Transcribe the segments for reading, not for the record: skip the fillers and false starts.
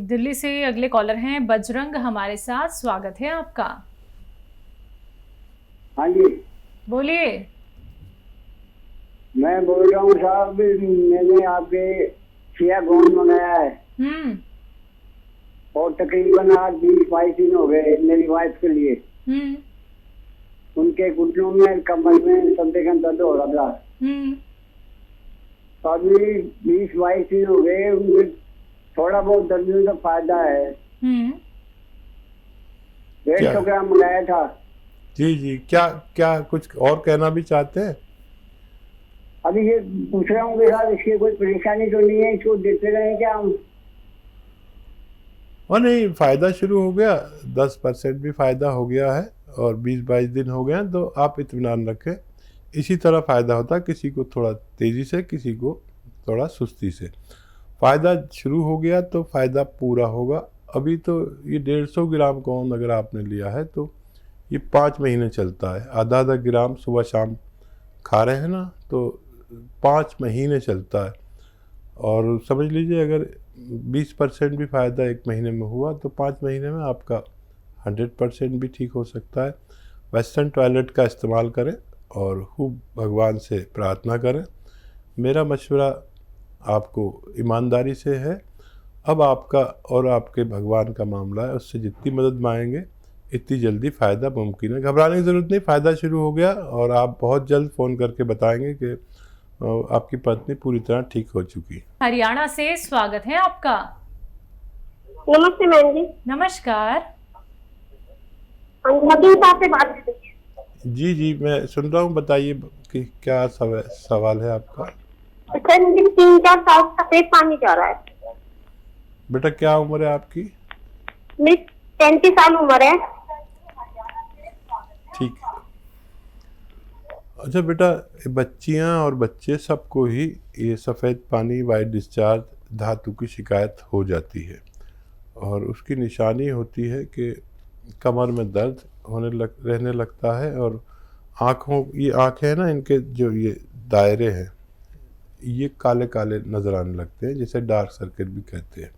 दिल्ली से अगले कॉलर हैं बजरंग हमारे साथ। स्वागत है आपका। हाँ जी, बोलिए। मैं बोल रहा हूँ साहब, मैंने आपके चिया गोंद मंगाया है और तकरीबन आज 20-22 दिन हो गए मेरी वाइफ के लिए। उनके घुटनों में, कमर में संदिग्ध दर्द हो रहा था। तो अभी 20-22 दिन हो गए, उनके थोड़ा बहुत दर्द में तो फायदा है। 150 ग्राम मंगाया था। जी जी, क्या क्या कुछ और कहना भी चाहते हैं? अभी ये पूछ रहा हूँ कि साहब इसकी कोई परेशानी तो नहीं है, इसको देते रहे क्या हम? और नहीं, फ़ायदा शुरू हो गया, 10% भी फ़ायदा हो गया है और 20-22 दिन हो गए हैं, तो आप इत्मीनान रखें। इसी तरह फ़ायदा होता है, किसी को थोड़ा तेज़ी से, किसी को थोड़ा सुस्ती से। फ़ायदा शुरू हो गया तो फ़ायदा पूरा होगा। अभी तो ये 150 ग्राम गोंद अगर आपने लिया है तो ये 5 महीने चलता है। आधा ग्राम सुबह शाम खा रहे हैं ना, तो 5 महीने चलता है। और समझ लीजिए अगर 20% भी फ़ायदा 1 महीने में हुआ तो 5 महीने में आपका 100% भी ठीक हो सकता है। वेस्टर्न टॉयलेट का इस्तेमाल करें और खूब भगवान से प्रार्थना करें। मेरा मशवरा आपको ईमानदारी से है। अब आपका और आपके भगवान का मामला है, उससे जितनी मदद मांगेंगे इतनी जल्दी फ़ायदा मुमकिन है। घबराने की ज़रूरत नहीं, फ़ायदा शुरू हो गया और आप बहुत जल्द फ़ोन करके बताएंगे कि आपकी पत्नी पूरी तरह ठीक हो चुकी। हरियाणा से स्वागत है आपका। नमस्ते मैम जी। नमस्कार। हकीम साहब से बात कर रही है। जी जी, मैं सुन रहा हूँ, बताइए कि क्या सवाल है आपका। सर मुझे 3-4 साल से सफेद पानी जा रहा है। बेटा क्या उम्र है आपकी? मेरी 35 साल उम्र है। ठीक है। अच्छा बेटा, बच्चियां और बच्चे सबको ही ये सफ़ेद पानी, वाइट डिस्चार्ज, धातु की शिकायत हो जाती है और उसकी निशानी होती है कि कमर में दर्द रहने लगता है और आँखों, ये आँखें हैं ना, इनके जो ये दायरे हैं ये काले काले नज़र आने लगते हैं, जिसे डार्क सर्किट भी कहते हैं।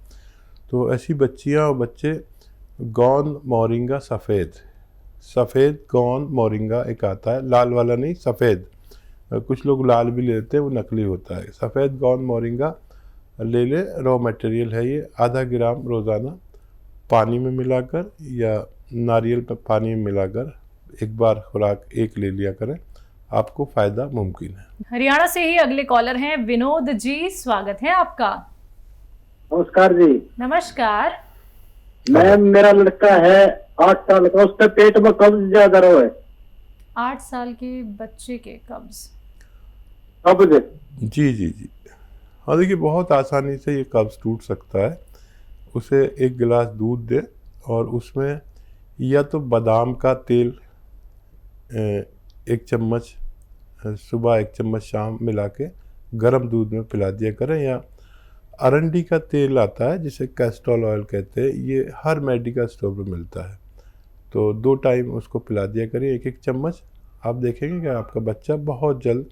तो ऐसी बच्चियां और बच्चे गोंद मोरिंगा सफ़ेद गोंद मोरिंगा एक आता है, लाल वाला नहीं, सफ़ेद। कुछ लोग लाल भी लेते हैं, वो नकली होता है। सफ़ेद गोंद मोरिंगा ले ले, रॉ मटेरियल है ये। आधा ग्राम रोज़ाना पानी में मिलाकर या नारियल पर पानी में मिलाकर एक बार खुराक एक ले लिया करें, आपको फ़ायदा मुमकिन है। हरियाणा से ही अगले कॉलर हैं विनोद जी। स्वागत है आपका। नमस्कार जी। नमस्कार। मैम, मेरा लड़का है 8 साल का, उसके पेट में कब्ज ज्यादा रहा है। 8 साल के बच्चे के कब्ज? जी जी जी, हाँ देखिए, बहुत आसानी से ये कब्ज टूट सकता है। उसे 1 गिलास दूध दे और उसमें या तो बादाम का तेल 1 चम्मच सुबह, 1 चम्मच शाम मिला के गर्म दूध में पिला दिया करें, या अरंडी का तेल आता है जिसे कैस्ट्रॉल ऑयल कहते हैं, ये हर मेडिकल स्टोर में मिलता है। तो 2 टाइम उसको पिला दिया करें 1-1 चम्मच। आप देखेंगे कि आपका बच्चा बहुत जल्द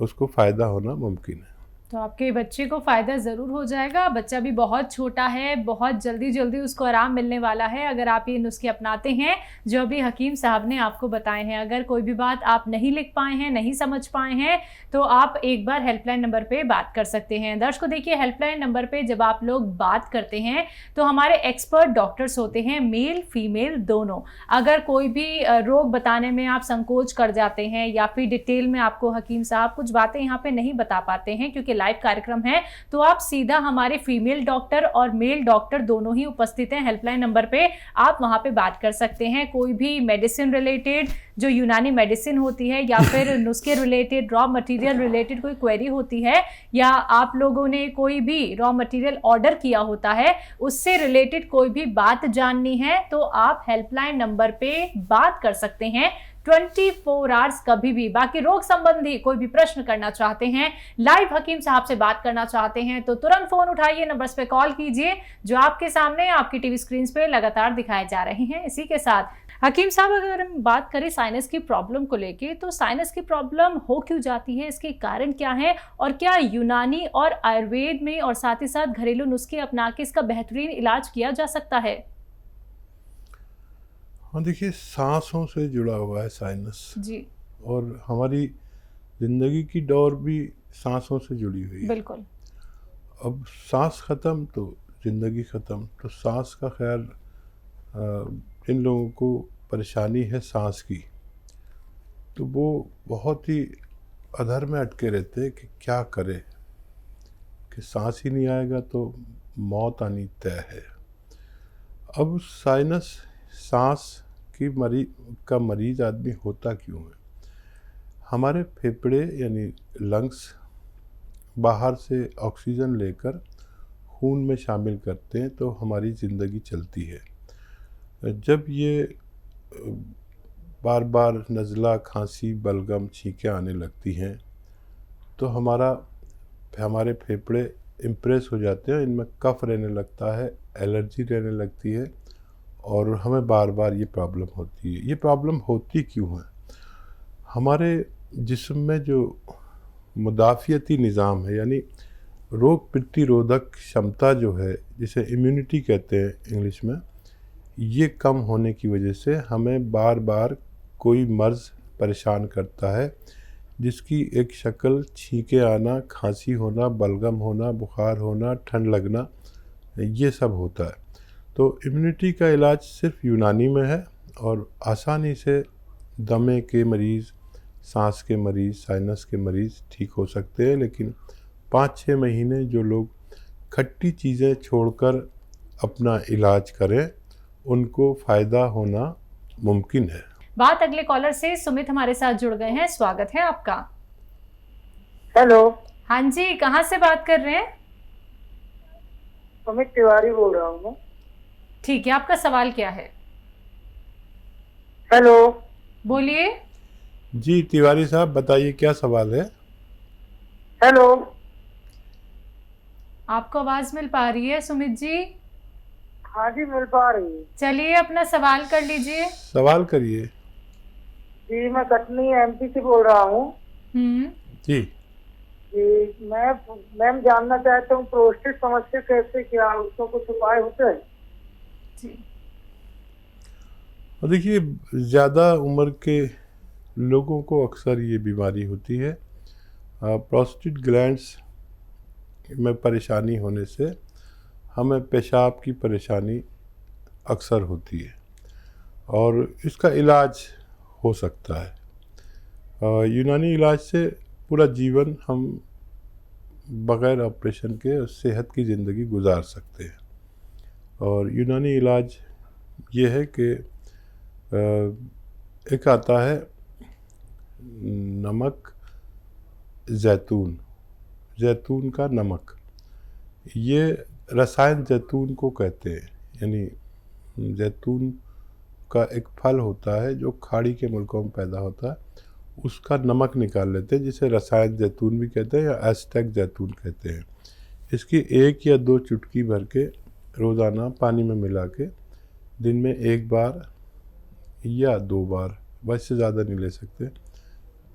उसको फ़ायदा होना मुमकिन है। तो आपके बच्चे को फ़ायदा ज़रूर हो जाएगा। बच्चा भी बहुत छोटा है, बहुत जल्दी उसको आराम मिलने वाला है अगर आप ये नुस्खे अपनाते हैं जो अभी हकीम साहब ने आपको बताए हैं। अगर कोई भी बात आप नहीं लिख पाए हैं, नहीं समझ पाए हैं, तो आप एक बार हेल्पलाइन नंबर पे बात कर सकते हैं। दर्शकों देखिए, हेल्पलाइन नंबर पे जब आप लोग बात करते हैं तो हमारे एक्सपर्ट डॉक्टर्स होते हैं, मेल फीमेल दोनों। अगर कोई भी रोग बताने में आप संकोच कर जाते हैं या फिर डिटेल में आपको हकीम साहब कुछ बातें यहाँ पे नहीं बता पाते हैं क्योंकि लाइव कार्यक्रम है, तो आप सीधा हमारे फीमेल डॉक्टर और मेल डॉक्टर दोनों ही उपस्थित हैं हेल्पलाइन नंबर पे, आप वहां पे बात कर सकते हैं। कोई भी मेडिसिन रिलेटेड, जो यूनानी मेडिसिन होती है या फिर नुस्खे रिलेटेड, रॉ मटेरियल रिलेटेड कोई क्वेरी होती है, या आप लोगों ने कोई भी रॉ मटेरियल ऑर्डर किया होता है, उससे रिलेटेड कोई भी बात जाननी है, तो आप हेल्पलाइन नंबर पे बात कर सकते हैं 24 आवर्स कभी भी। बाकी रोग संबंधी कोई भी प्रश्न करना चाहते हैं, लाइव हकीम साहब से बात करना चाहते हैं, तो तुरंत फोन उठाइए, नंबर्स पे कॉल कीजिए जो आपके सामने आपकी टीवी स्क्रीन पे लगातार दिखाए जा रहे हैं। इसी के साथ हकीम साहब, अगर हम बात करें साइनस की प्रॉब्लम को लेके, तो साइनस की प्रॉब्लम हो क्यों जाती है, इसके कारण क्या है, और क्या यूनानी और आयुर्वेद में और साथ ही साथ घरेलू नुस्खे अपना के इसका बेहतरीन इलाज किया जा सकता है? हाँ, देखिए, सांसों से जुड़ा हुआ है साइनस जी, और हमारी ज़िंदगी की दौड़ भी सांसों से जुड़ी हुई है। बिल्कुल। अब सांस ख़त्म तो ज़िंदगी ख़त्म। तो सांस का ख्याल, इन लोगों को परेशानी है सांस की, तो वो बहुत ही अधर में अटके रहते हैं कि क्या करें, कि सांस ही नहीं आएगा तो मौत आनी तय है। अब साइनस, सांस की मरीज आदमी होता क्यों है? हमारे फेफड़े यानी लंग्स बाहर से ऑक्सीजन लेकर खून में शामिल करते हैं तो हमारी ज़िंदगी चलती है। जब ये बार बार नज़ला, खांसी, बलगम, छींकें आने लगती हैं तो हमारे फेफड़े इम्प्रेस हो जाते हैं, इनमें कफ रहने लगता है, एलर्जी रहने लगती है और हमें बार बार ये प्रॉब्लम होती है। ये प्रॉब्लम होती क्यों है? हमारे जिस्म में जो मुदाफ़ियती निज़ाम है, यानी रोग प्रतिरोधक क्षमता जो है, जिसे इम्यूनिटी कहते हैं इंग्लिश में, ये कम होने की वजह से हमें बार बार कोई मर्ज़ परेशान करता है, जिसकी एक शक्ल छींके आना, खांसी होना, बलगम होना, बुखार होना, ठंड लगना, ये सब होता है। तो इम्यूनिटी का इलाज सिर्फ यूनानी में है और आसानी से दमे के मरीज़, सांस के मरीज़, साइनस के मरीज़ ठीक हो सकते हैं। लेकिन 5-6 महीने जो लोग खट्टी चीज़ें छोड़कर अपना इलाज करें, उनको फ़ायदा होना मुमकिन है। बात अगले कॉलर से सुमित हमारे साथ जुड़ गए हैं, स्वागत है आपका। हेलो। हाँ जी, कहाँ से बात कर रहे हैं? सुमित तिवारी बोल रहा हूँ। ठीक है, आपका सवाल क्या है? हेलो, बोलिए। जी तिवारी साहब, बताइए क्या सवाल है? हेलो, आपको आवाज मिल पा रही है सुमित जी? हाँ जी, मिल पा रही है। चलिए अपना सवाल कर लीजिए। सवाल करिए। जी, मैं कटनी एमपी से बोल रहा हूँ। जी जी, मैम जानना चाहता हूँ प्रोस्टेट समस्या कैसे, क्या उसको कुछ उपाय होते हैं? जी, और देखिए, ज़्यादा उम्र के लोगों को अक्सर ये बीमारी होती है। प्रोस्टेट ग्लैंड्स में परेशानी होने से हमें पेशाब की परेशानी अक्सर होती है और इसका इलाज हो सकता है। यूनानी इलाज से पूरा जीवन हम बग़ैर ऑपरेशन के सेहत की ज़िंदगी गुजार सकते हैं। और यूनानी इलाज ये है कि एक आता है नमक, जैतून का नमक, ये रसायन जैतून को कहते हैं। यानी जैतून का एक फल होता है जो खाड़ी के मुल्कों में पैदा होता है, उसका नमक निकाल लेते हैं, जिसे रसायन जैतून भी कहते हैं या एस्टेक जैतून कहते हैं। इसकी 1 या 2 चुटकी भर के रोज़ाना पानी में मिला के दिन में 1 बार या 2 बार, बस से ज़्यादा नहीं ले सकते,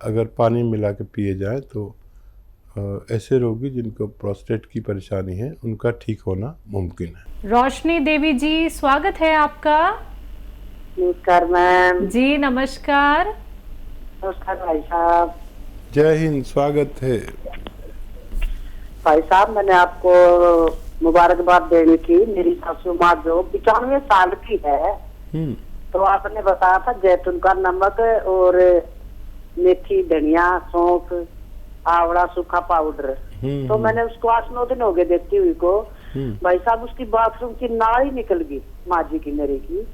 अगर पानी मिला के पिए जाएँ तो ऐसे रोगी जिनको प्रोस्टेट की परेशानी है उनका ठीक होना मुमकिन है। रोशनी देवी जी, स्वागत है आपका। नमस्कार मैम। जी नमस्कार। नमस्कार भाई साहब। जय हिंद, स्वागत है। भाई साहब, मैंने आपको मुबारकबाद देने की, मेरी सासू माँ जो 95 साल की है, तो आपने बताया था जैतून का नमक और मेथी, धनिया, सौंफ, आवड़ा, सूखा पाउडर, तो मैंने उसको 8-9 दिन हो गए देती हुई को। भाई साहब, उसकी बाथरूम की नाल ही निकल गई, माँ जी की, मेरे की।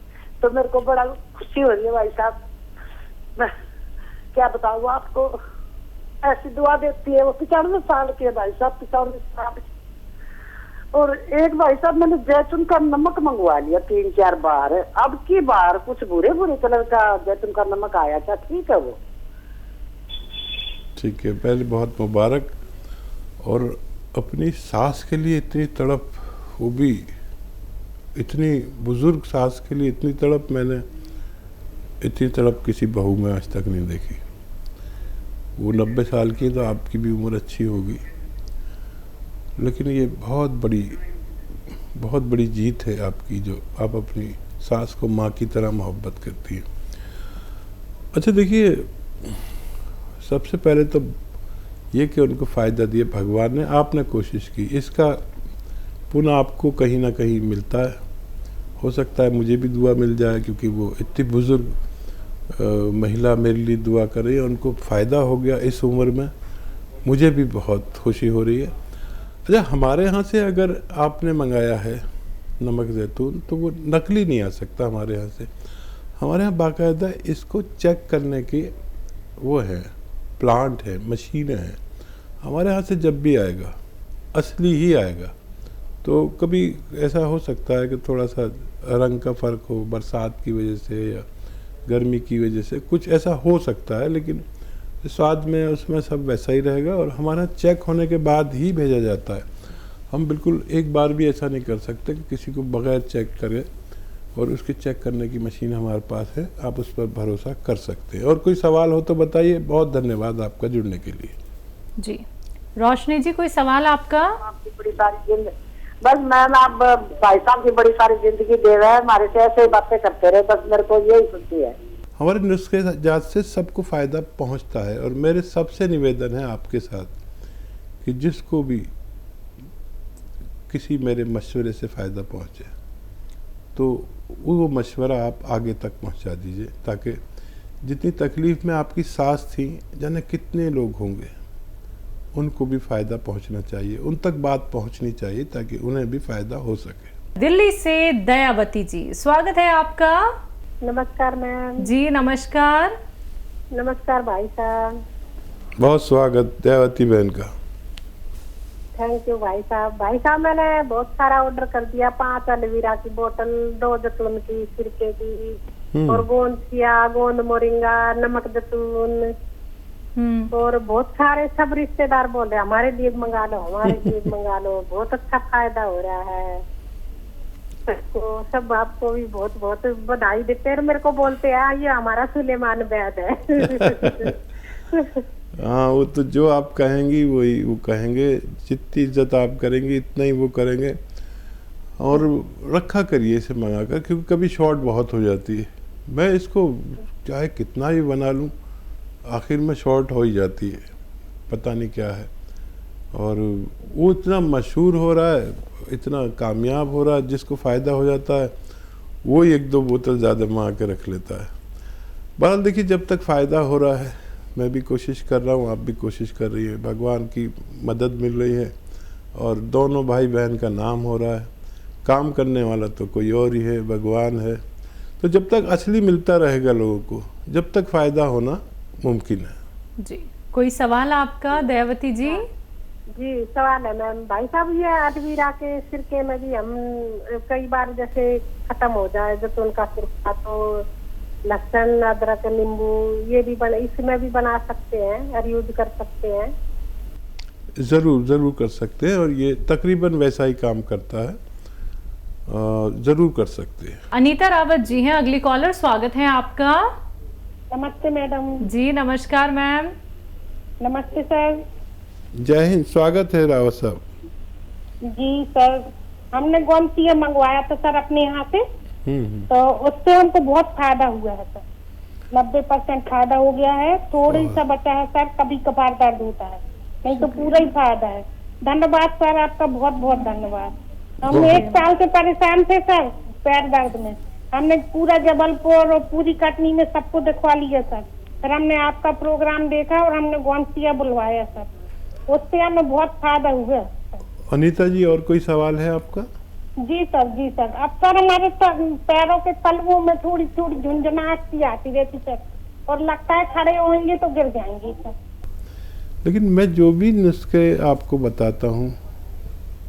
तो मेरे को बड़ा खुशी हो रही है भाई साहब। मैं क्या बताऊँ आपको, ऐसी दुआ देती है। वो 95 साल की है भाई साहब, 95 साल। और एक भाई साहब, मैंने जैतून का नमक मंगवा लिया 3-4 बार। अब की बार कुछ बुरे कलर का जैतून का नमक आया था, ठीक है वो? ठीक है, पहले बहुत मुबारक। और अपनी सास के लिए इतनी तड़प, वो भी इतनी बुजुर्ग सास के लिए इतनी तड़प मैंने इतनी तड़प किसी बहू में आज तक नहीं देखी। वो 90 साल की है तो आपकी भी उम्र अच्छी होगी, लेकिन ये बहुत बड़ी जीत है आपकी, जो आप अपनी सास को माँ की तरह मोहब्बत करती है। अच्छा देखिए, सबसे पहले तो ये कि उनको फ़ायदा दिया भगवान ने, आपने कोशिश की, इसका पुनः आपको कहीं ना कहीं मिलता है। हो सकता है मुझे भी दुआ मिल जाए, क्योंकि वो इतनी बुज़ुर्ग महिला मेरे लिए दुआ कर रही है, उनको फ़ायदा हो गया इस उम्र में, मुझे भी बहुत खुशी हो रही है। अच्छा, हमारे यहाँ से अगर आपने मंगाया है नमक ज़ैतून तो वो नकली नहीं आ सकता हमारे यहाँ से। हमारे यहाँ बाकायदा इसको चेक करने की वो है, प्लांट है, मशीनें हैं। हमारे यहाँ से जब भी आएगा असली ही आएगा। तो कभी ऐसा हो सकता है कि थोड़ा सा रंग का फ़र्क हो, बरसात की वजह से या गर्मी की वजह से कुछ ऐसा हो सकता है, लेकिन स्वाद में उसमें सब वैसा ही रहेगा। और हमारा चेक होने के बाद ही भेजा जाता है। हम बिल्कुल एक बार भी ऐसा नहीं कर सकते कि किसी को बग़ैर चेक करे, और उसके चेक करने की मशीन हमारे पास है, आप उस पर भरोसा कर सकते हैं। और कोई सवाल हो तो बताइए। बहुत धन्यवाद आपका जुड़ने के लिए। जी रोशनी जी, कोई सवाल आपका? आपकी बड़ी सारी बस मैम, आप भाई साहब की बड़ी सारी जिंदगी दे रहे हैं, हमारे से ऐसे बातें करते रहे, बस मेरे को यही सुनती है। हमारे नुस्खे जात से सबको फ़ायदा पहुंचता है, और मेरे सबसे निवेदन है आपके साथ कि जिसको भी किसी मेरे मशवरे से फ़ायदा पहुंचे तो वो मशवरा आप आगे तक पहुंचा दीजिए, ताकि जितनी तकलीफ़ में आपकी सास थी, जाने कितने लोग होंगे, उनको भी फ़ायदा पहुंचना चाहिए, उन तक बात पहुंचनी चाहिए ताकि उन्हें भी फ़ायदा हो सके। दिल्ली से दयावती जी, स्वागत है आपका। नमस्कार मैम। जी नमस्कार। नमस्कार भाई साहब। बहुत स्वागत दयावती बहन का। थैंक यू भाई साहब। भाई साहब, मैंने बहुत सारा ऑर्डर कर दिया, 5 एलोवेरा की बोतल, 2 जैतून की, सिरके की, और गोंद किया, गोंद मोरिंगा, नमक जैतून, और बहुत सारे सब रिश्तेदार बोल रहे हैं हमारे लिए मंगा लो, हमारे लिए मंगा लो। बहुत अच्छा फायदा हो रहा है सबको, सब आपको भी बहुत बहुत बधाई देते हैं। मेरे को बोलते हैं ये हमारा सुलेमान वैद है। हाँ, वो तो जो आप कहेंगी वही वो कहेंगे, जितनी इज्जत आप करेंगी इतना ही वो करेंगे। और रखा करिए इसे मंगा कर, क्योंकि कभी शॉर्ट बहुत हो जाती है। मैं इसको चाहे कितना ही बना लूँ, आखिर में शॉर्ट हो ही जाती है, पता नहीं क्या है। और वो इतना मशहूर हो रहा है, इतना कामयाब हो रहा है, जिसको फ़ायदा हो जाता है वो ही 1-2 बोतल ज़्यादा मंगा के रख लेता है। बहरहाल देखिए, जब तक फ़ायदा हो रहा है, मैं भी कोशिश कर रहा हूँ, आप भी कोशिश कर रही है, भगवान की मदद मिल रही है, और दोनों भाई बहन का नाम हो रहा है। काम करने वाला तो कोई और ही है, भगवान है। तो जब तक असली मिलता रहेगा लोगों को, जब तक फ़ायदा होना मुमकिन है। जी कोई सवाल आपका दयावती जी? जी सवाल है मैम। भाई साहब, ये एलोवेरा के सिरके में भी हम कई बार जैसे खत्म हो जाए जैतून का सिरका, तो लहसुन, अदरक, नींबू ये भी इसमें भी बना सकते हैं और यूज कर सकते हैं। ज़रूर कर सकते हैं, और ये तकरीबन वैसा ही काम करता है, ज़रूर कर सकते हैं। अनीता रावत जी हैं अगली कॉलर, स्वागत है आपका। नमस्ते मैडम। जी नमस्कार मैम। नमस्ते सर। जय हिंद, स्वागत है रावत साहब। जी सर, हमने गोंदतिया मंगवाया था सर अपने यहाँ से, तो उससे हमको बहुत फायदा हुआ है सर, 90% फायदा हो गया है। थोड़ी सा बचा है सर, कभी कभार दर्द होता है, नहीं तो पूरा ही फायदा है। धन्यवाद सर, आपका बहुत बहुत धन्यवाद। हम 1 साल से परेशान थे सर पैर दर्द में, हमने पूरा जबलपुर और पूरी कटनी में सबको दिखवा लिया सर। फिर हमने आपका प्रोग्राम देखा और हमने गोंदतिया बुलवाया सर, उससे हमें बहुत फायदा हुआ। अनीता जी, और कोई सवाल है आपका? जी सर, जी सर। अब सर हमारे पैरों के तलवों में थोड़ी थोड़ी झुंझुनाहट सी आती रहती सर, और लगता है खड़े होंगे तो गिर जाएंगे सर। लेकिन मैं जो भी नुस्खे आपको बताता हूँ,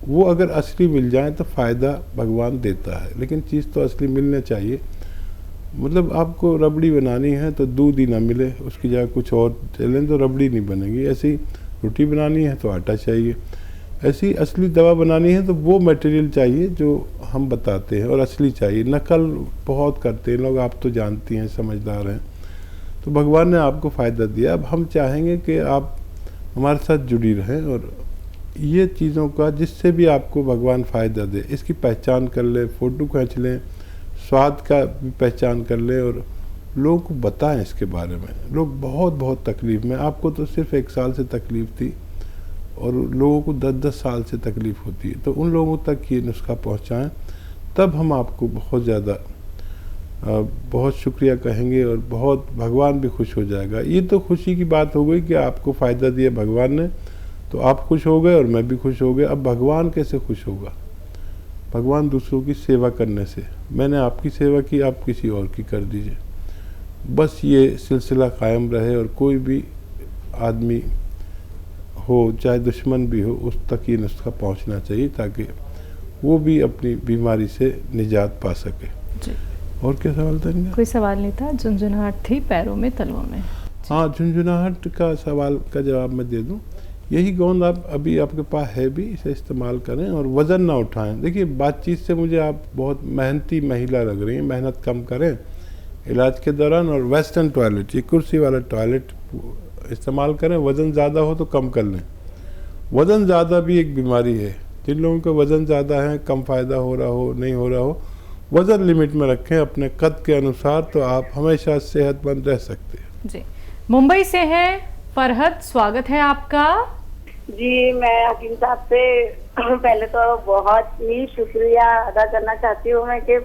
वो अगर असली मिल जाए तो फ़ायदा भगवान देता है, लेकिन चीज़ तो असली मिलना चाहिए। मतलब आपको रबड़ी बनानी है तो दूध ही ना मिले, उसकी जगह कुछ और चलें तो रबड़ी नहीं बनेगी। ऐसी रोटी बनानी है तो आटा चाहिए। ऐसी असली दवा बनानी है तो वो मटेरियल चाहिए जो हम बताते हैं, और असली चाहिए। नकल बहुत करते हैं लोग, आप तो जानती हैं, समझदार हैं। तो भगवान ने आपको फ़ायदा दिया, अब हम चाहेंगे कि आप हमारे साथ जुड़ी रहें और ये चीज़ों का जिससे भी आपको भगवान फ़ायदा दे इसकी पहचान कर लें, फ़ोटो खींच लें, स्वाद का भी पहचान कर लें और लोगों को बताएं इसके बारे में। लोग बहुत बहुत तकलीफ़ में, आपको तो सिर्फ 1 साल से तकलीफ़ थी और लोगों को 10-10 साल से तकलीफ़ होती है, तो उन लोगों तक ये नुस्खा पहुंचाएं, तब हम आपको बहुत ज़्यादा बहुत शुक्रिया कहेंगे और बहुत भगवान भी खुश हो जाएगा। ये तो खुशी की बात हो गई कि आपको फ़ायदा दिया भगवान ने, तो आप खुश हो गए और मैं भी खुश हो गया। अब भगवान कैसे खुश होगा? भगवान दूसरों की सेवा करने से। मैंने आपकी सेवा की, आप किसी और की कर दीजिए। बस ये सिलसिला कायम रहे और कोई भी आदमी हो, चाहे दुश्मन भी हो, उस तक ये नुस्खा पहुंचना चाहिए ताकि वो भी अपनी बीमारी से निजात पा सके। जी। और क्या सवाल था इनका? कोई सवाल नहीं था, झुंझुनाहट थी पैरों में, तलवों में। हाँ, झुंझुनाहट का सवाल का जवाब मैं दे दूं। यही गोंद आप अभी आपके पास है भी, इसे इस्तेमाल करें और वज़न ना उठाएं। देखिए, बातचीत से मुझे आप बहुत मेहनती महिला लग रही हैं, मेहनत कम करें इलाज के दौरान। और वेस्टर्न टॉयलेट, ये कुर्सी वाला टॉयलेट इस्तेमाल करें। वज़न ज़्यादा हो तो कम कर लें। वज़न ज़्यादा भी एक बीमारी है। जिन लोगों का वज़न ज़्यादा है, कम फ़ायदा हो रहा हो, नहीं हो रहा हो, वज़न लिमिट में रखें अपने कद के अनुसार, तो आप हमेशा सेहतमंद रह सकते हैं। जी। मुंबई से है फरहत, स्वागत है आपका। जी, मैं हकीम साहब से पहले तो बहुत ही शुक्रिया अदा करना चाहती हूँ मैं कि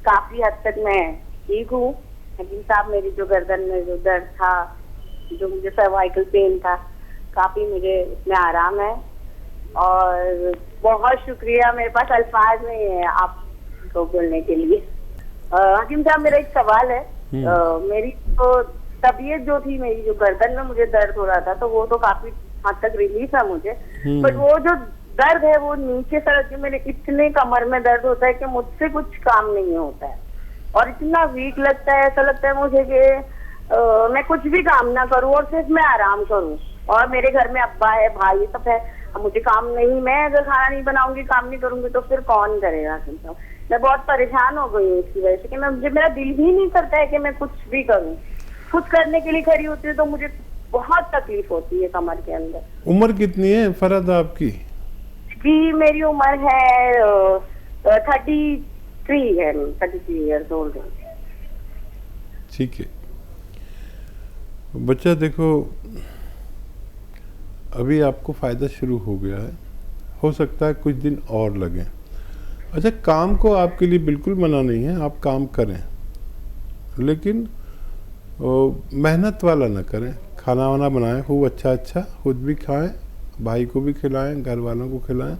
काफी हद तक मैं ठीक हूँ। हकीम साहब, मेरी जो गर्दन में जो दर्द था, जो मुझे सर्वाइकल पेन था, काफी मुझे इसमें आराम है और बहुत शुक्रिया। मेरे पास अल्फाज नहीं है आपको बोलने के लिए। हकीम साहब, मेरा एक सवाल है। मेरी तो तबीयत जो थी, मेरी जो गर्दन में मुझे दर्द हो रहा था, तो वो तो काफी हद तक रिलीफ है मुझे, बट वो जो दर्द है वो नीचे तरफ, मेरे इतने कमर में दर्द होता है कि मुझसे कुछ काम नहीं होता है और इतना वीक लगता है। ऐसा लगता है मुझे कि मैं कुछ भी काम ना करूं और सिर्फ मैं आराम करूं। और मेरे घर में अब्बा है, भाई सब है, अब मुझे काम नहीं, मैं अगर खाना नहीं बनाऊंगी, काम नहीं करूंगी तो फिर कौन करेगा? मैं बहुत परेशान हो गई हूँ इसकी वजह से कि मेरा दिल ही नहीं करता है कि मैं कुछ भी करूँ। कुछ करने के लिए खड़ी होती है तो मुझे बहुत तकलीफ होती है कमर के अंदर। उम्र कितनी है फरहत आपकी? जी, मेरी उम्र है 33 है, 33 ईयर्स ओल्ड है। ठीक है बच्चा, देखो अभी आपको फ़ायदा शुरू हो गया है, हो सकता है कुछ दिन और लगे। अच्छा, काम को आपके लिए बिल्कुल मना नहीं है, आप काम करें, लेकिन मेहनत वाला ना करें। खाना वाना बनाएं खूब अच्छा, खुद भी खाएं, भाई को भी खिलाएं, घर वालों को खिलाएं।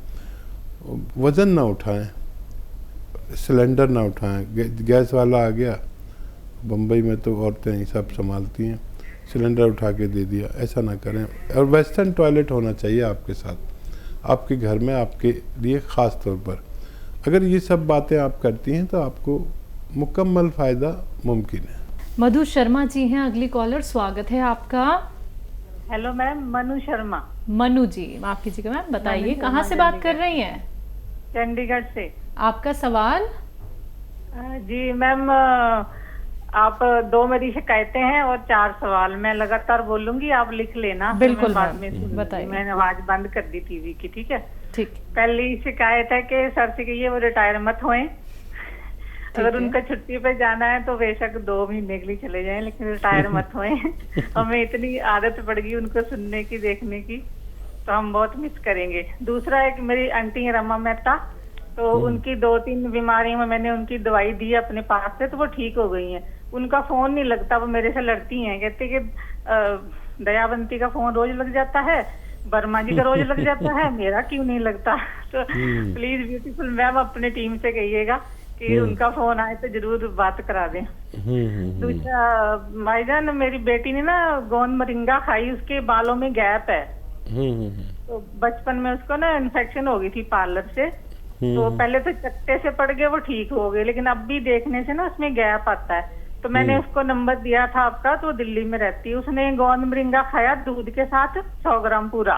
वज़न ना उठाएं, सिलेंडर ना उठाएं। गैस वाला आ गया, बम्बई में तो औरतें ही सब संभालती हैं, सिलेंडर उठा के दे दिया, ऐसा ना करें। और वेस्टर्न टॉयलेट होना चाहिए आपके साथ, आपके घर में, आपके लिए ख़ास तौर पर। अगर ये सब बातें आप करती हैं तो आपको मुकम्मल फ़ायदा मुमकिन है। मधु शर्मा जी हैं अगली कॉलर, स्वागत है आपका। Hello ma'am, Manu Sharma. मनु जी, माफ कीजिएगा मैम, बताइए कहाँ से बात कर रही हैं? चंडीगढ़ से। आपका सवाल? जी मैम, आप 2 मेरी शिकायतें हैं और 4 सवाल। मैं लगातार बोलूंगी, आप लिख लेना। बिल्कुल बाद में बताइए। मैंने आवाज बंद कर दी टीवी की, ठीक है? ठीक। पहली शिकायत है कि सर से कहिए वो रिटायर मत होए। अगर उनका छुट्टी पे जाना है तो बेशक 2 महीने के लिए चले जाएं, लेकिन रिटायर मत होए। हमें इतनी आदत पड़ गई उनको सुनने की, देखने की, तो हम बहुत मिस करेंगे। दूसरा है कि मेरी आंटी है रमा मेहता, तो उनकी 2-3 बीमारियों में मैंने उनकी दवाई दी अपने पास से, तो वो ठीक हो गई हैं। उनका फोन नहीं लगता, वो मेरे से लड़ती हैं, कहते कि दयावंती का फोन रोज लग जाता है, वर्मा जी का रोज लग जाता है, मेरा क्यों नहीं लगता? तो प्लीज ब्यूटीफुल मैम अपने टीम से कहिएगा कि उनका फोन आए तो जरूर बात करा दें। दूसरा भाईजान, मेरी बेटी ने ना गोंद मोरिंगा खाई, उसके बालों में गैप है। तो बचपन में उसको ना इन्फेक्शन हो गई थी पार्लर से, तो पहले तो चट्टे से पड़ गए, वो ठीक हो गए, लेकिन अब भी देखने से ना उसमें गैप आता है। तो मैंने उसको नंबर दिया था आपका, तो दिल्ली में रहती है। उसने गोंद मोरिंगा खाया दूध के साथ 100 ग्राम पूरा।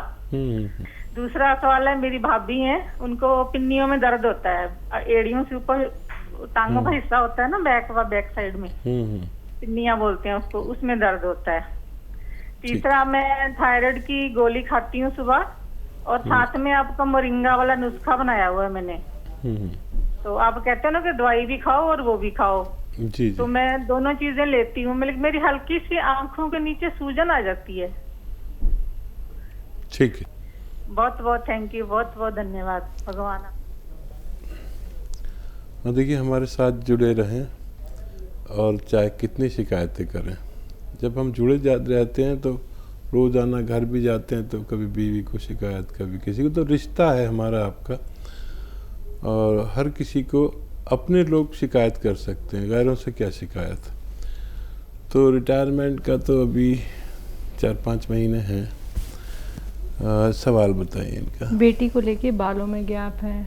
दूसरा सवाल है, मेरी भाभी हैं, उनको पिन्नियों में दर्द होता है, एड़ियों से ऊपर टांगों का हिस्सा होता है ना, बैक साइड में पिन्नियां बोलते हैं उसको, उसमें दर्द होता है। तीसरा, मैं थायराइड की गोली खाती हूँ सुबह, और साथ में आपका मोरिंगा वाला नुस्खा बनाया हुआ है मैंने। तो आप कहते हो ना कि दवाई भी खाओ और वो भी खाओ, जी। तो मैं दोनों चीजें लेती हूँ। मेरी हल्की सी आंखों के नीचे सूजन आ जाती है। ठीक है, बहुत बहुत थैंक यू, बहुत बहुत धन्यवाद। भगवान देखिए हमारे साथ जुड़े रहें और चाहे कितनी शिकायतें करें, जब हम जुड़े रहते हैं तो रोज़ाना घर भी जाते हैं तो कभी बीवी को शिकायत, कभी किसी को, तो रिश्ता है हमारा आपका, और हर किसी को अपने लोग शिकायत कर सकते हैं, गैरों से क्या शिकायत। तो रिटायरमेंट का तो अभी 4-5 महीने हैं। सवाल बताइए इनका। बेटी को लेके बालों में गैप है,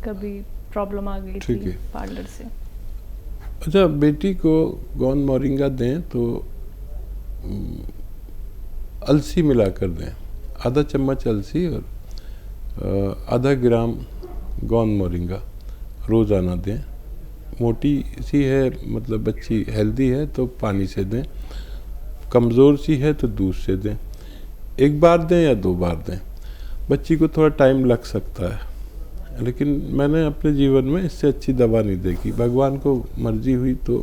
कभी प्रॉब्लम आ गई थी पार्लर से। अच्छा, बेटी को गोंद मोरिंगा दें तो अलसी मिला कर दें, आधा चम्मच अलसी और आधा ग्राम गोंद मोरिंगा रोज़ाना दें। मोटी सी है, मतलब बच्ची हेल्दी है तो पानी से दें, कमज़ोर सी है तो दूध से दें। 1 बार दें या 2 बार दें, बच्ची को थोड़ा टाइम लग सकता है, लेकिन मैंने अपने जीवन में इससे अच्छी दवा नहीं देखी। भगवान को मर्जी हुई तो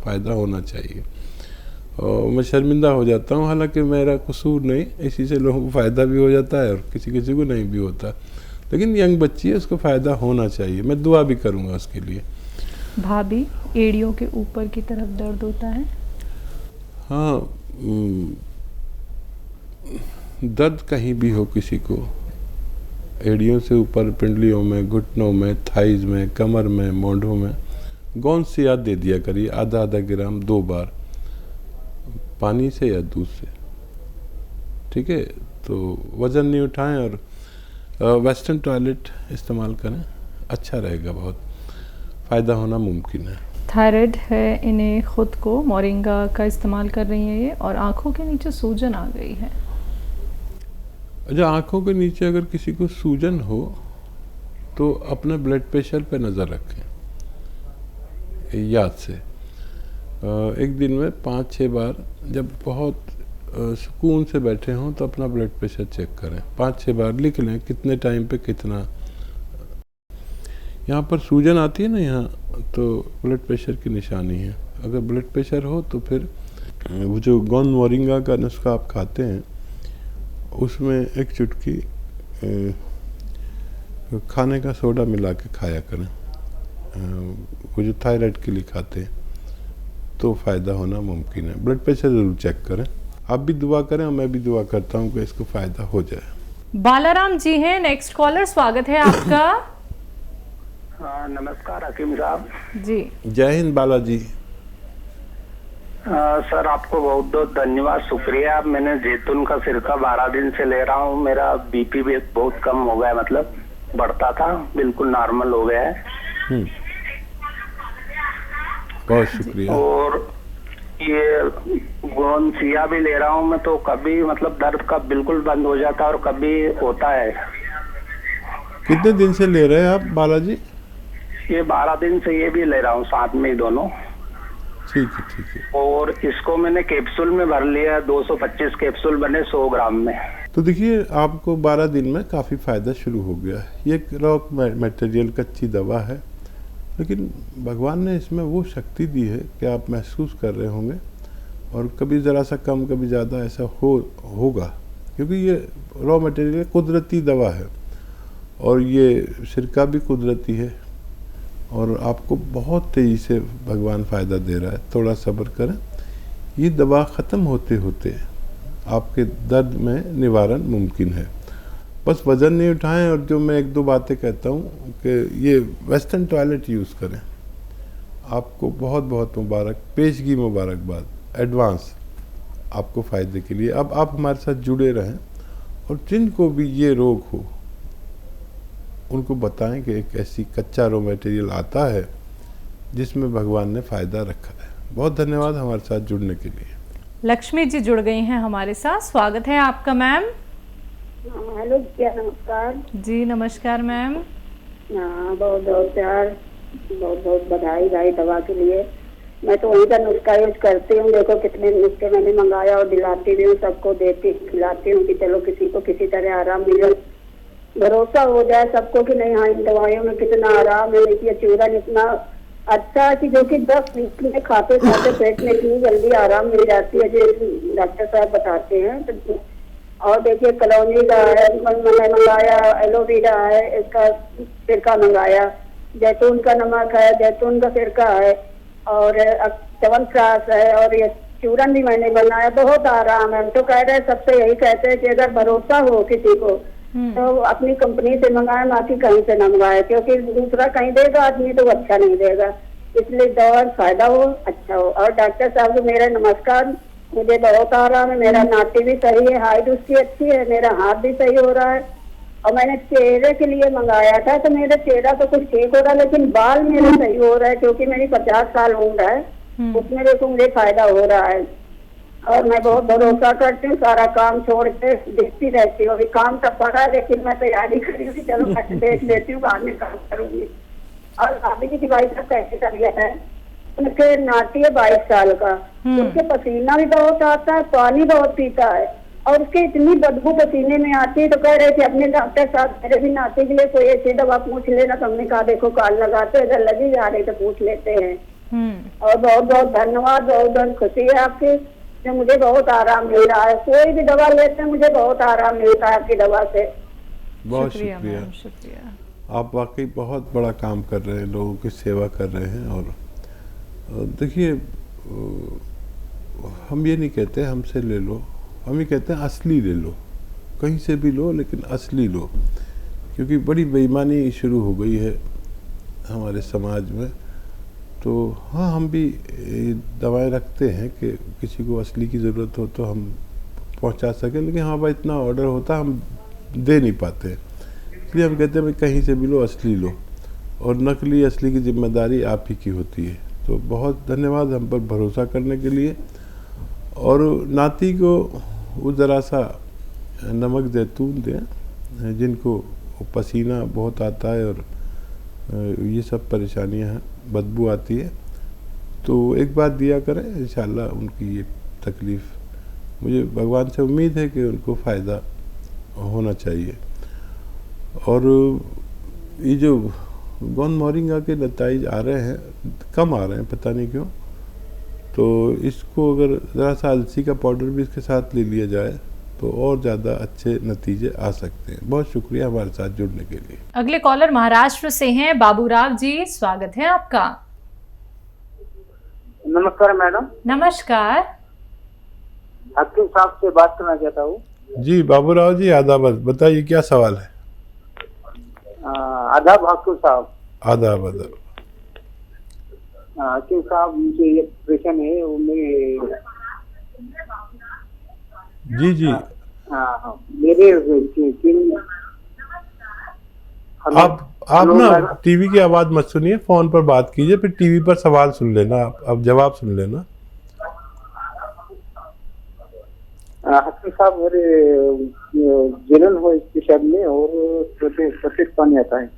फ़ायदा होना चाहिए, और मैं शर्मिंदा हो जाता हूँ, हालांकि मेरा कसूर नहीं, इसी से लोगों को फ़ायदा भी हो जाता है और किसी किसी को नहीं भी होता, लेकिन यंग बच्ची है, उसको फ़ायदा होना चाहिए। मैं दुआ भी करूँगा उसके लिए। भाभी, एड़ियों के ऊपर की तरफ दर्द होता है? हाँ, दर्द कहीं भी हो किसी को, एड़ियों से ऊपर, पिंडलियों में, घुटनों में, थाइज में, कमर में, मोंढों में, गोंद से याद दे दिया करिए, आधा ग्राम 2 बार, पानी से या दूध से। ठीक है, तो वज़न नहीं उठाएं और वेस्टर्न टॉयलेट इस्तेमाल करें, अच्छा रहेगा, बहुत फ़ायदा होना मुमकिन है। थायराइड है इन्हें, खुद को मोरिंगा का इस्तेमाल कर रही हैं ये, और आँखों के नीचे सूजन आ गई है। अच्छा, आँखों के नीचे अगर किसी को सूजन हो तो अपने ब्लड प्रेशर पे नज़र रखें, याद से। एक दिन में 5-6 बार, जब बहुत सुकून से बैठे हों तो अपना ब्लड प्रेशर चेक करें, 5-6 बार लिख लें कितने टाइम पे कितना। यहाँ पर सूजन आती है ना यहाँ, तो ब्लड प्रेशर की निशानी है। अगर ब्लड प्रेशर हो तो फिर वो जो गोंद मोरिंगा का नुस्खा आप खाते हैं, उसमें 1 चुटकी खाने का सोडा मिला के खाया करें, वो जो थायराइड के लिए खाते हैं, तो फ़ायदा होना मुमकिन है। ब्लड प्रेशर ज़रूर चेक करें। आप भी दुआ करें और मैं भी दुआ करता हूँ कि इसको फ़ायदा हो जाए। बालाराम जी हैं नेक्स्ट कॉलर, स्वागत है आपका। हाँ, नमस्कार हकीम साहब जी। जय हिंद बालाजी। सर, आपको बहुत बहुत धन्यवाद, शुक्रिया। मैंने जैतून का सिरका 12 दिन से ले रहा हूँ। मेरा बीपी भी बहुत कम हो गया है, मतलब बढ़ता था, बिल्कुल नॉर्मल हो गया है। बहुत शुक्रिया। और ये गोंसिया भी ले रहा हूँ मैं, तो कभी मतलब दर्द का बिल्कुल बंद हो जाता है और कभी होता है। कितने दिन से ले रहे हैं आप बालाजी? ये 12 दिन से ये भी ले रहा हूँ, साथ में ही दोनों। ठीक है, ठीक है। और इसको मैंने कैप्सूल में भर लिया, 225 कैप्सूल बने 100 ग्राम में। तो देखिए, आपको 12 दिन में काफ़ी फ़ायदा शुरू हो गया है। ये एक रॉ मटेरियल, कच्ची दवा है, लेकिन भगवान ने इसमें वो शक्ति दी है कि आप महसूस कर रहे होंगे, और कभी ज़रा सा कम, कभी ज़्यादा ऐसा होगा, क्योंकि ये रॉ मटेरियल कुदरती दवा है, और ये सिरका भी कुदरती है, और आपको बहुत तेज़ी से भगवान फ़ायदा दे रहा है। थोड़ा सब्र करें, ये दवा ख़त्म होते होते आपके दर्द में निवारण मुमकिन है। बस वज़न नहीं उठाएं, और जो मैं 1-2 बातें कहता हूँ कि ये वेस्टर्न टॉयलेट यूज़ करें। आपको बहुत बहुत मुबारक, पेशगी मुबारकबाद, एडवांस आपको फ़ायदे के लिए। अब आप हमारे साथ जुड़े रहें, और जिनको भी ये रोग हो उनको बताएं कि एक ऐसी कच्चा रॉ मटेरियल आता है जिसमें भगवान ने फ़ायदा रखा है। बहुत धन्यवाद हमारे साथ जुड़ने के लिए। लक्ष्मी जी जुड़ गई हैं हमारे साथ, स्वागत है आपका मैम। हेलो भैया, नमस्कार। जी नमस्कार मैम। हाँ, बहुत बहुत प्यार, बहुत बहुत बधाई भाई दवा के लिए। मैं तो वही का नुस्खा यूज करती हूँ। देखो कितने नुस्खे मैंने मंगाया और दिलाती भी हूँ, सबको देती खिलाती हूँ कि चलो किसी को किसी तरह आराम मिले, भरोसा हो जाए सबको कि नहीं हाँ इन दवाइयों में कितना आराम है। देखिए चूरन इतना अच्छा है कि जो कि 10 मिनट में खाते खाते पेट में इतनी जल्दी आराम मिल जाती है जो डॉक्टर साहब बताते हैं। तो और देखिए कलौनी का है, मैंने मंगाया, एलोवेरा है, इसका सिरका मंगाया, जैतून का नमक है, जैतून का सिरका है, और च्यवनप्राश है, और ये चूरन भी मैंने बनाया। बहुत आराम है। हम तो कह रहे हैं, सबसे यही कहते हैं कि अगर भरोसा हो किसी को तो अपनी कंपनी से मंगाए, ना कि कहीं से न मंगाए, क्योंकि दूसरा कहीं देगा आदमी तो अच्छा नहीं देगा। इसलिए दवा फायदा हो, अच्छा हो। और डॉक्टर साहब को मेरा नमस्कार। मुझे बहुत आराम है, मेरा नाटी भी सही है, हाइट उसकी अच्छी है, मेरा हाथ भी सही हो रहा है। और मैंने चेहरे के लिए मंगाया था तो मेरा चेहरा तो कुछ ठीक हो रहा है, लेकिन बाल मेरे सही हो रहा है, क्योंकि मेरी 50 साल उम्र है, उसमें देखो मुझे फायदा हो रहा है। और मैं बहुत भरोसा करती हूँ, सारा काम छोड़ के देखती रहती हूँ। अभी काम तो पड़ा है, लेकिन मैं तैयारी करी हूँ, चलो मैं देख लेती हूँ, बाद में काम करूंगी। और भाभी जी की भाई साहब कैसे कर गया है, उनके नाती है 22 साल का, उनके पसीना भी बहुत आता है, पानी बहुत पीता है, और उसके इतनी बदबू पसीने में आती है। तो कह रहे थे अपने डॉक्टर साहब मेरे भी नाती के लिए कोई ऐसी दवा पूछ लेना। तो हमने कहा देखो काल लगाते, अगर लगी जा रही तो पूछ लेते हैं। और बहुत बहुत धन्यवाद, बहुत बहुत खुशी है आपकी, जो मुझे बहुत आराम मिल रहा है। कोई भी दवा लेते हैं मुझे बहुत आराम मिलता है आपकी दवा से। बहुत शुक्रिया। शुक्रिया। आप वाकई बहुत बड़ा काम कर रहे हैं, लोगों की सेवा कर रहे हैं। और देखिए हम ये नहीं कहते हमसे ले लो, हम ये कहते हैं असली ले लो, कहीं से भी लो लेकिन असली लो, क्योंकि बड़ी बेईमानी शुरू हो गई है हमारे समाज में। तो हाँ, हम भी दवाएं रखते हैं कि किसी को असली की ज़रूरत हो तो हम पहुंचा सकें, लेकिन हाँ भाई इतना ऑर्डर होता हम दे नहीं पाते। इसलिए हम कहते हैं भाई कहीं से भी लो, असली लो, और नकली असली की जिम्मेदारी आप ही की होती है। तो बहुत धन्यवाद हम पर भरोसा करने के लिए। और नाती को वो ज़रा सा नमक जैतून दें, जिनको पसीना बहुत आता है और ये सब परेशानियां हैं, बदबू आती है, तो एक बार दिया करें, इंशाल्लाह उनकी ये तकलीफ़, मुझे भगवान से उम्मीद है कि उनको फ़ायदा होना चाहिए। और ये जो गौन मोरिंगा के नताइज आ रहे हैं, कम आ रहे हैं, पता नहीं क्यों, तो इसको अगर ज़रा सा अलसी का पाउडर भी इसके साथ ले लिया जाए तो और ज़्यादा अच्छे नतीजे आ सकते हैं। बहुत शुक्रिया हमारे साथ जुड़ने के लिए। अगले कॉलर महाराष्ट्र से हैं बाबूराव जी, स्वागत है आपका। नमस्कार मैडम। नमस्कार। हकीम साहब से बात करना चाहता हूँ। जी बाबूराव जी, आदाब, बताइए क्या सवाल है। आदाब हकीम साहब। आदाब आदाब। हकीम साहब, मुझे ये प्रश्न है, वो मेरे जी मेरे आप ना टीवी की आवाज़ मत सुनिए, फ़ोन पर बात कीजिए, फिर टीवी पर सवाल सुन लेना, आप जवाब सुन लेना। हकीम साहब, मेरे जलन हो इसके शरीर में और सफेद पानी आता है।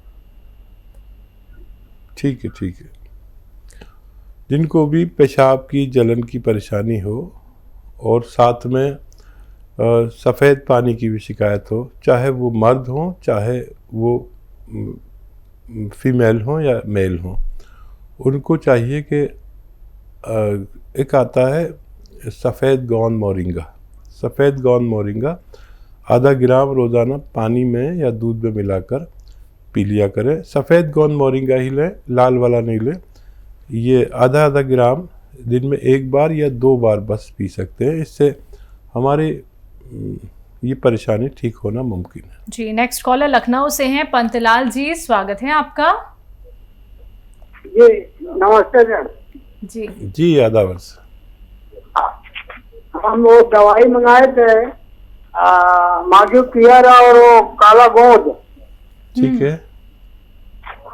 ठीक है ठीक है। जिनको भी पेशाब की जलन की परेशानी हो और साथ में सफ़ेद पानी की भी शिकायत हो, चाहे वो मर्द हो चाहे वो फीमेल हो या मेल हो, उनको चाहिए कि एक आता है सफ़ेद गौन मोरिंगा। सफ़ेद गौन मोरिंगा आधा ग्राम रोज़ाना पानी में या दूध में मिलाकर पी लिया करें। सफ़ेद गौन मोरिंगा ही लें, लाल वाला नहीं लें। ये आधा ग्राम दिन में एक बार या 2 बार बस पी सकते हैं। इससे हमारे ये परेशानी ठीक होना मुमकिन है। जी नेक्स्ट कॉलर लखनऊ से हैं पंतलाल जी, स्वागत है आपका। जी नमस्ते जी जी आदाब। हम वो दवाई मंगाए थे, माजू पियर और वो काला गोद। ठीक है।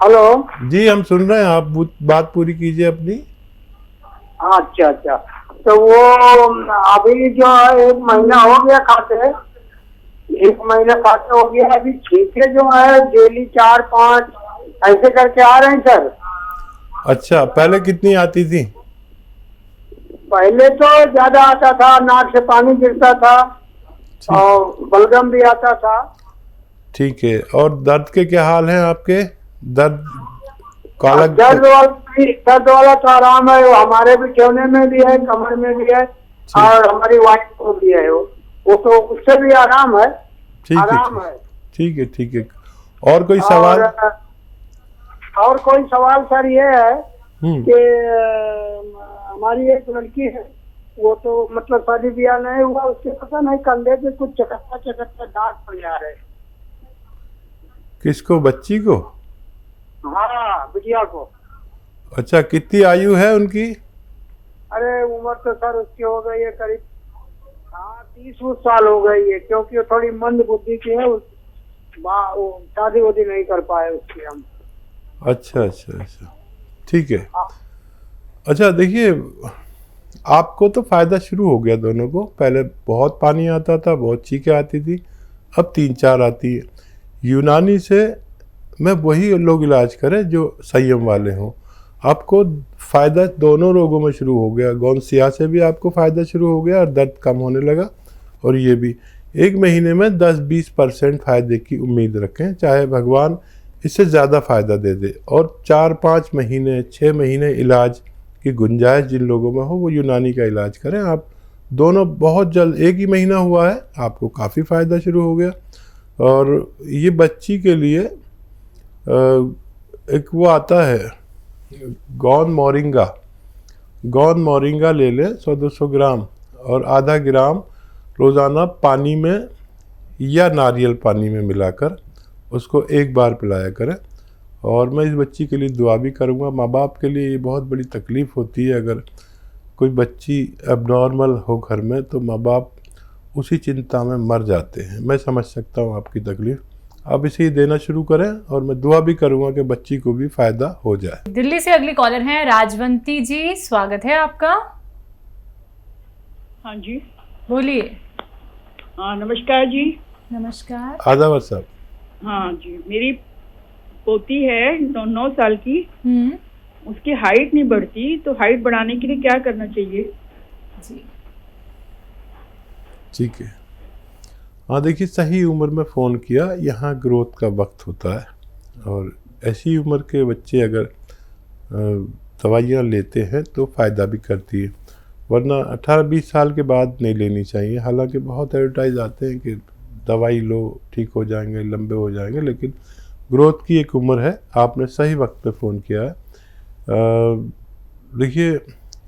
हेलो जी हम सुन रहे हैं, आप बात पूरी कीजिए अपनी। अच्छा, तो वो अभी जो 1 महीना हो गया खाते, 1 महीना फायदा हो गया। अभी छींके जो है डेली 4-5 ऐसे करके आ रहे हैं सर। अच्छा, पहले कितनी आती थी? पहले तो ज्यादा आता था, नाक से पानी गिरता था और बलगम भी आता था। ठीक है, और दर्द के क्या हाल हैं आपके? दर्द काला दर्द वाला तो आराम है, वो हमारे भी ठेवने में भी है, कमर में भी है और हमारी वाइफ को भी है। वो तो उससे भी आराम है। आराम है। ठीक है, ठीक है। और कोई सवाल? और कोई सवाल सर ये है कि हमारी एक लड़की है, वो तो मतलब शादी ब्याह नहीं हुआ, उसके पता नहीं कंधे पे कुछ चकत्ता दाग पड़ जा रहे। किसको? बच्ची को? हाँ, बिटिया को। अच्छा, कितनी आयु है उनकी? अरे उम्र तो सर उसकी हो गई है करीब 30 साल हो गई है, क्योंकि वो थोड़ी मंद बुद्धि की है। वो शादी वादी नहीं कर पाए उसकी हम। अच्छा, ठीक है। अच्छा, देखिए, आपको तो फायदा शुरू हो गया दोनों को। पहले बहुत पानी आता था, बहुत चीखें आती थी, अब 3-4 आती है। यूनानी से मैं वही लोग इलाज करें जो संयम वाले हों। आपको फ़ायदा दोनों रोगों में शुरू हो गया। गौनसिया से भी आपको फ़ायदा शुरू हो गया और दर्द कम होने लगा। और ये भी 1 महीने में 10-20% फ़ायदे की उम्मीद रखें, चाहे भगवान इससे ज़्यादा फ़ायदा दे दे। और 4-5 महीने 6 महीने इलाज की गुंजाइश जिन लोगों में हो वो यूनानी का इलाज करें। आप दोनों बहुत जल्द, 1 ही महीना हुआ है, आपको काफ़ी फ़ायदा शुरू हो गया। और ये बच्ची के लिए एक वो आता है गौन मोरिंगा ले लें 100-200 ग्राम, और आधा ग्राम रोज़ाना पानी में या नारियल पानी में मिलाकर उसको 1 बार पिलाया करें। और मैं इस बच्ची के लिए दुआ भी करूँगा। माँ बाप के लिए ये बहुत बड़ी तकलीफ़ होती है, अगर कोई बच्ची एबनॉर्मल हो घर में तो माँ बाप उसी चिंता में मर जाते हैं। मैं समझ सकता हूँ आपकी तकलीफ़। आप इसे देना शुरू करें और मैं दुआ भी करूँगा कि बच्ची को भी फ़ायदा हो जाए। दिल्ली से अगली कॉलर हैं राजवंती जी, स्वागत है आपका। हाँ जी, बोलिए। हाँ नमस्कार जी। नमस्कार। आदावर साहब। हाँ जी, मेरी पोती है 9 साल की। उसकी हाइट नहीं बढ़ती, तो हाइट बढ़ाने के लिए क्या करना चाहिए जी? ठीक है। हाँ, देखिए, सही उम्र में फ़ोन किया। यहाँ ग्रोथ का वक्त होता है और ऐसी उम्र के बच्चे अगर दवाइयाँ लेते हैं तो फ़ायदा भी करती है, वरना 18-20 साल के बाद नहीं लेनी चाहिए। हालांकि बहुत एडवर्टाइज आते हैं कि दवाई लो ठीक हो जाएंगे, लंबे हो जाएंगे, लेकिन ग्रोथ की एक उम्र है। आपने सही वक्त पे फ़ोन किया है। देखिए,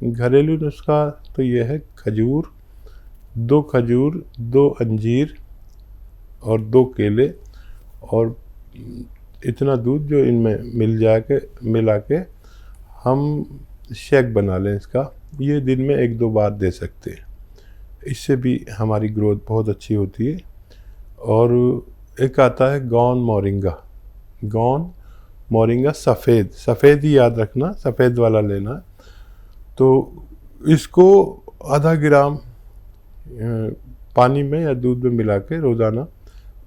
घरेलू नुस्खा तो ये है, 2 खजूर, 2 अंजीर और 2 केले और इतना दूध जो इनमें मिला के हम शेक बना लें इसका। ये दिन में 1-2 बार दे सकते हैं, इससे भी हमारी ग्रोथ बहुत अच्छी होती है। और एक आता है गौन मोरिंगा सफ़ेद ही याद रखना, सफ़ेद वाला लेना। तो इसको आधा ग्राम पानी में या दूध में मिला के रोज़ाना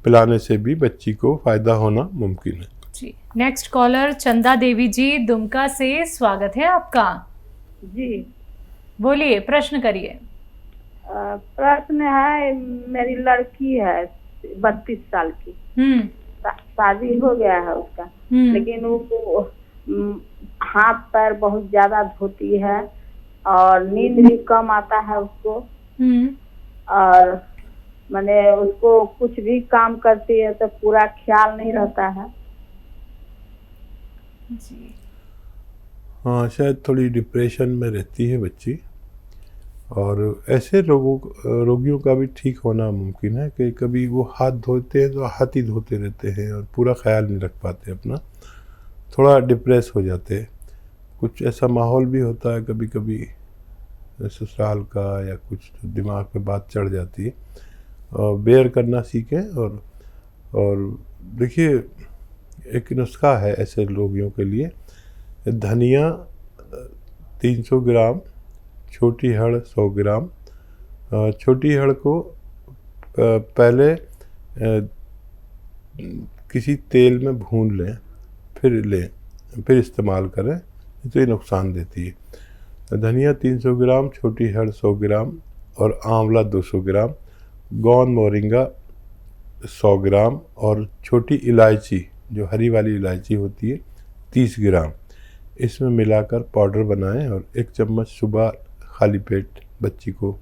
पिलाने से भी बच्ची को फ़ायदा होना मुमकिन है जी। नेक्स्ट कॉलर चंदा देवी जी, दुमका से, स्वागत है आपका जी। बोलिए, प्रश्न करिए। प्रश्न है, मेरी लड़की है 32 साल की। शादी हो गया है उसका, लेकिन वो हाथ पैर बहुत ज्यादा धोती है और नींद भी कम आता है उसको। और मैंने उसको कुछ भी काम करती है तो पूरा ख्याल नहीं रहता है जी। हाँ, शायद थोड़ी डिप्रेशन में रहती है बच्ची। और ऐसे रोगियों का भी ठीक होना मुमकिन है कि कभी वो हाथ धोते हैं तो हाथ ही धोते रहते हैं और पूरा ख्याल नहीं रख पाते अपना, थोड़ा डिप्रेस हो जाते हैं। कुछ ऐसा माहौल भी होता है कभी कभी ससुराल का, या कुछ दिमाग पे बात चढ़ जाती है। और बेयर करना सीखें। और देखिए, एक नुस्खा है ऐसे रोगियों के लिए, धनिया 300 ग्राम, छोटी हड़ 100 ग्राम। छोटी हड़ को पहले किसी तेल में भून लें, फिर इस्तेमाल करें, तो ये नुकसान देती है। धनिया 300 ग्राम, छोटी हर्ड़ 100 ग्राम और आंवला 200 ग्राम, गौन मोरिंगा 100 ग्राम और छोटी इलायची, जो हरी वाली इलायची होती है, 30 ग्राम, इसमें मिलाकर पाउडर बनाएं और 1 चम्मच सुबह खाली पेट बच्ची को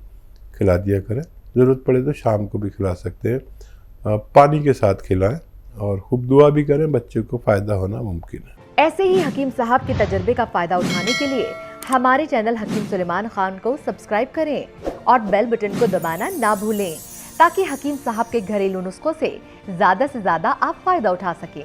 खिला दिया करें। ज़रूरत पड़े तो शाम को भी खिला सकते हैं। पानी के साथ खिलाएं और खूब दुआ भी करें, बच्चे को फ़ायदा होना मुमकिन है। ऐसे ही हकीम साहब के तजर्बे का फ़ायदा उठाने के लिए हमारे चैनल हकीम सुलेमान खान को सब्सक्राइब करें और बेल बटन को दबाना ना भूलें, ताकि हकीम साहब के घरेलू नुस्खों से ज़्यादा आप फ़ायदा उठा सकें।